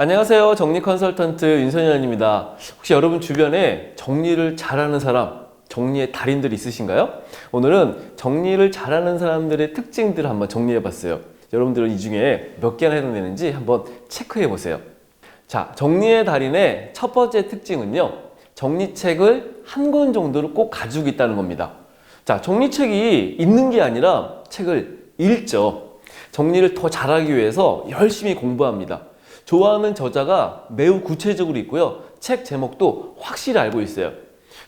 안녕하세요. 정리 컨설턴트 윤선현입니다. 혹시 여러분 주변에 정리를 잘하는 사람, 정리의 달인들 있으신가요? 오늘은 정리를 잘하는 사람들의 특징들을 한번 정리해 봤어요. 여러분들은 이 중에 몇 개나 해당되는지 한번 체크해 보세요. 자, 정리의 달인의 첫 번째 특징은요. 정리책을 한 권 정도를 꼭 가지고 있다는 겁니다. 자, 정리책이 있는 게 아니라 책을 읽죠. 정리를 더 잘하기 위해서 열심히 공부합니다. 좋아하는 저자가 매우 구체적으로 있고요. 책 제목도 확실히 알고 있어요.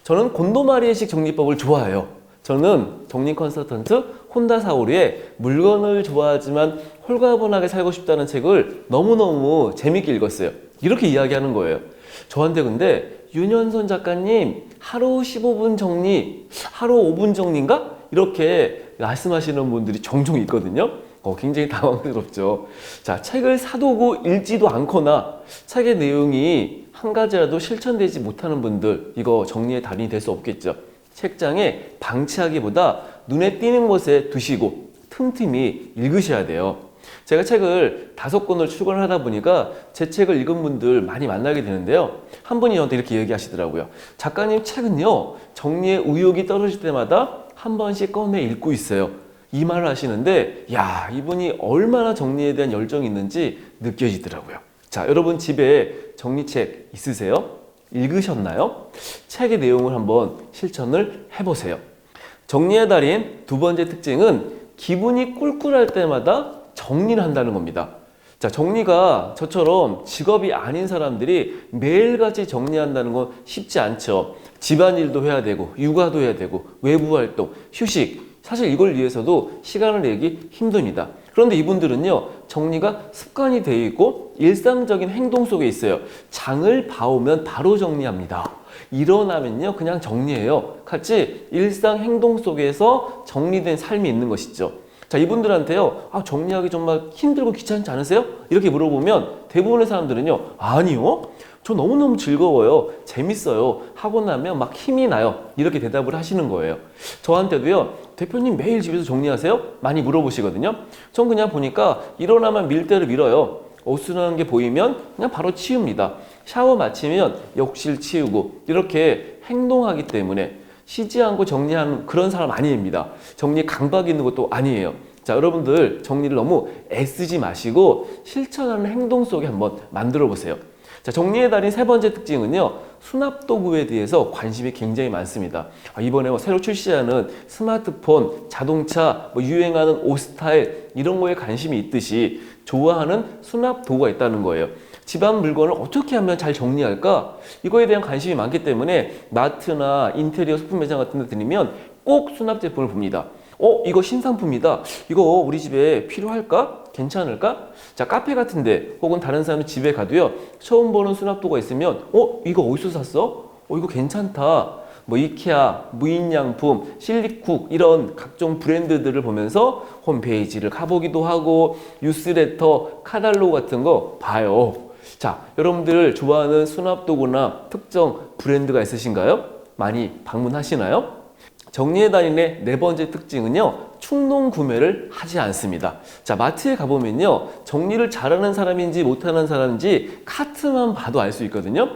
저는 곤도마리에식 정리법을 좋아해요. 저는 정리 컨설턴트 혼다 사오리의 물건을 좋아하지만 홀가분하게 살고 싶다는 책을 너무너무 재밌게 읽었어요. 이렇게 이야기하는 거예요. 저한테 근데 윤현선 작가님 하루 15분 정리, 하루 5분 정리인가? 이렇게 말씀하시는 분들이 종종 있거든요. 굉장히 당황스럽죠. 자, 책을 사두고 읽지도 않거나 책의 내용이 한 가지라도 실천되지 못하는 분들, 이거 정리의 달인이 될 수 없겠죠. 책장에 방치하기보다 눈에 띄는 곳에 두시고 틈틈이 읽으셔야 돼요. 제가 책을 5권을 출간을 하다 보니까 제 책을 읽은 분들 많이 만나게 되는데요. 한 분이 저한테 이렇게 얘기하시더라고요. 작가님 책은요, 정리의 의욕이 떨어질 때마다 한 번씩 꺼내 읽고 있어요. 이 말을 하시는데, 야, 이분이 얼마나 정리에 대한 열정이 있는지 느껴지더라고요. 자, 여러분 집에 정리책 있으세요? 읽으셨나요? 책의 내용을 한번 실천을 해보세요. 정리의 달인 두 번째 특징은 기분이 꿀꿀할 때마다 정리를 한다는 겁니다. 자, 정리가 저처럼 직업이 아닌 사람들이 매일같이 정리한다는 건 쉽지 않죠. 집안일도 해야 되고, 육아도 해야 되고, 외부 활동, 휴식, 사실 이걸 위해서도 시간을 내기 힘듭니다. 그런데 이분들은요, 정리가 습관이 되어 있고 일상적인 행동 속에 있어요. 장을 봐오면 바로 정리합니다. 일어나면요, 그냥 정리해요. 같이 일상 행동 속에서 정리된 삶이 있는 것이죠. 자, 이분들한테요, 정리하기 정말 힘들고 귀찮지 않으세요? 이렇게 물어보면 대부분의 사람들은요, 아니요. 저 너무너무 즐거워요. 재밌어요. 하고 나면 막 힘이 나요. 이렇게 대답을 하시는 거예요. 저한테도요, 대표님 매일 집에서 정리하세요? 많이 물어보시거든요. 전 그냥 보니까 일어나면 밀대를 밀어요. 어수선한 게 보이면 그냥 바로 치웁니다. 샤워 마치면 욕실 치우고 이렇게 행동하기 때문에 쉬지 않고 정리하는 그런 사람 아닙니다. 정리에 강박이 있는 것도 아니에요. 자, 여러분들 정리를 너무 애쓰지 마시고 실천하는 행동 속에 한번 만들어 보세요. 자, 정리의 달인 세 번째 특징은요, 수납 도구에 대해서 관심이 굉장히 많습니다. 이번에 새로 출시하는 스마트폰, 자동차, 유행하는 옷 스타일 이런 거에 관심이 있듯이 좋아하는 수납 도구가 있다는 거예요. 집안 물건을 어떻게 하면 잘 정리할까? 이거에 대한 관심이 많기 때문에 마트나 인테리어 소품 매장 같은 데 들리면 꼭 수납 제품을 봅니다. 이거 신상품이다. 이거 우리 집에 필요할까? 괜찮을까? 자, 카페 같은데 혹은 다른 사람 집에 가도요, 처음 보는 수납도가 있으면 이거 어디서 샀어? 이거 괜찮다. 이케아, 무인양품, 실리쿡 이런 각종 브랜드들을 보면서 홈페이지를 가보기도 하고 뉴스레터, 카탈로그 같은 거 봐요. 자, 여러분들 좋아하는 수납도구나 특정 브랜드가 있으신가요? 많이 방문하시나요? 정리의 달인의 네 번째 특징은요, 충동 구매를 하지 않습니다. 자, 마트에 가보면요, 정리를 잘하는 사람인지 못하는 사람인지 카트만 봐도 알 수 있거든요.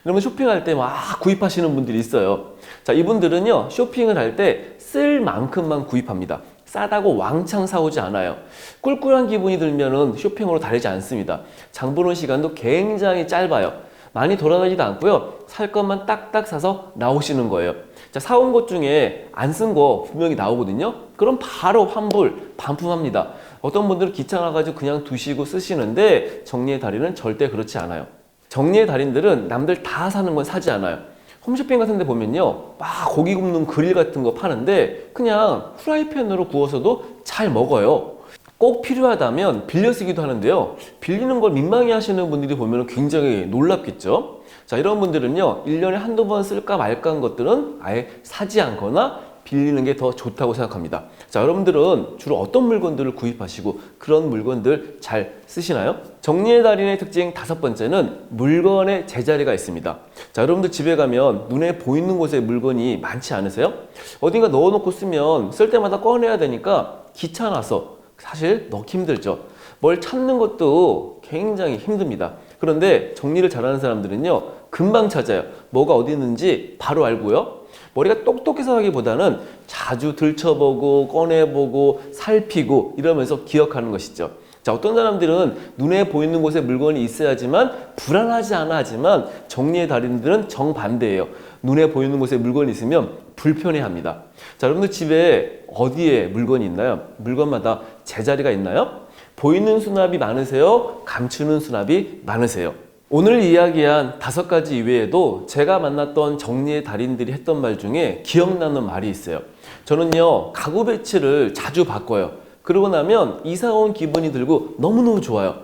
그러면 쇼핑할 때 막 구입하시는 분들이 있어요. 자, 이분들은요, 쇼핑을 할 때 쓸 만큼만 구입합니다. 싸다고 왕창 사오지 않아요. 꿀꿀한 기분이 들면은 쇼핑으로 다르지 않습니다. 장 보는 시간도 굉장히 짧아요. 많이 돌아다니지도 않고요, 살 것만 딱딱 사서 나오시는 거예요. 자, 사온 것 중에 안 쓴 거 분명히 나오거든요. 그럼 바로 환불, 반품합니다. 어떤 분들은 귀찮아가지고 그냥 두시고 쓰시는데 정리의 달인은 절대 그렇지 않아요. 정리의 달인들은 남들 다 사는 건 사지 않아요. 홈쇼핑 같은 데 보면요, 막 고기 굽는 그릴 같은 거 파는데 그냥 프라이팬으로 구워서도 잘 먹어요. 꼭 필요하다면 빌려 쓰기도 하는데요, 빌리는 걸 민망해 하시는 분들이 보면 굉장히 놀랍겠죠. 자, 이런 분들은요, 1년에 한두 번 쓸까 말까 한 것들은 아예 사지 않거나 빌리는 게 더 좋다고 생각합니다. 자, 여러분들은 주로 어떤 물건들을 구입하시고 그런 물건들 잘 쓰시나요? 정리의 달인의 특징 다섯 번째는 물건의 제자리가 있습니다. 자, 여러분들 집에 가면 눈에 보이는 곳에 물건이 많지 않으세요? 어딘가 넣어놓고 쓰면 쓸 때마다 꺼내야 되니까 귀찮아서 사실 넣기 힘들죠. 뭘 찾는 것도 굉장히 힘듭니다. 그런데 정리를 잘하는 사람들은요, 금방 찾아요. 뭐가 어디 있는지 바로 알고요. 머리가 똑똑해서 하기보다는 자주 들춰보고 꺼내보고 살피고 이러면서 기억하는 것이죠. 자, 어떤 사람들은 눈에 보이는 곳에 물건이 있어야지만 불안하지 않아 하지만 정리의 달인들은 정반대예요. 눈에 보이는 곳에 물건이 있으면 불편해합니다. 자, 여러분들 집에 어디에 물건이 있나요? 물건마다 제자리가 있나요? 보이는 수납이 많으세요? 감추는 수납이 많으세요? 오늘 이야기한 5가지 이외에도 제가 만났던 정리의 달인들이 했던 말 중에 기억나는 말이 있어요. 저는요, 가구 배치를 자주 바꿔요. 그러고 나면 이사 온 기분이 들고 너무너무 좋아요.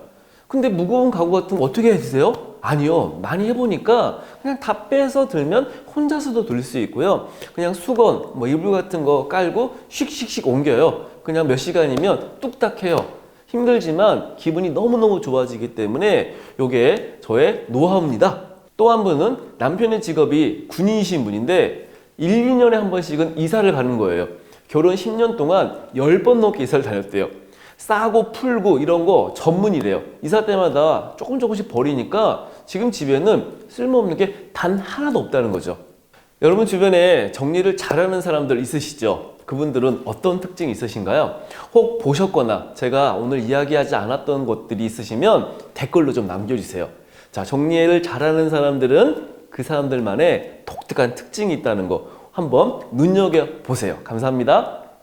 근데 무거운 가구 같으면 어떻게 해주세요? 아니요, 많이 해보니까 그냥 다 빼서 들면 혼자서도 들 수 있고요. 그냥 수건, 이불 같은 거 깔고 씩씩씩 옮겨요. 그냥 몇 시간이면 뚝딱 해요. 힘들지만 기분이 너무너무 좋아지기 때문에 이게 저의 노하우입니다. 또 한 분은 남편의 직업이 군인이신 분인데 1, 2년에 한 번씩은 이사를 가는 거예요. 결혼 10년 동안 10번 넘게 이사를 다녔대요. 싸고 풀고 이런 거 전문이래요. 이사 때마다 조금씩 버리니까 지금 집에는 쓸모없는 게 단 하나도 없다는 거죠. 여러분 주변에 정리를 잘하는 사람들 있으시죠? 그분들은 어떤 특징이 있으신가요? 혹 보셨거나 제가 오늘 이야기하지 않았던 것들이 있으시면 댓글로 좀 남겨주세요. 자, 정리를 잘하는 사람들은 그 사람들만의 독특한 특징이 있다는 거 한번 눈여겨보세요. 감사합니다.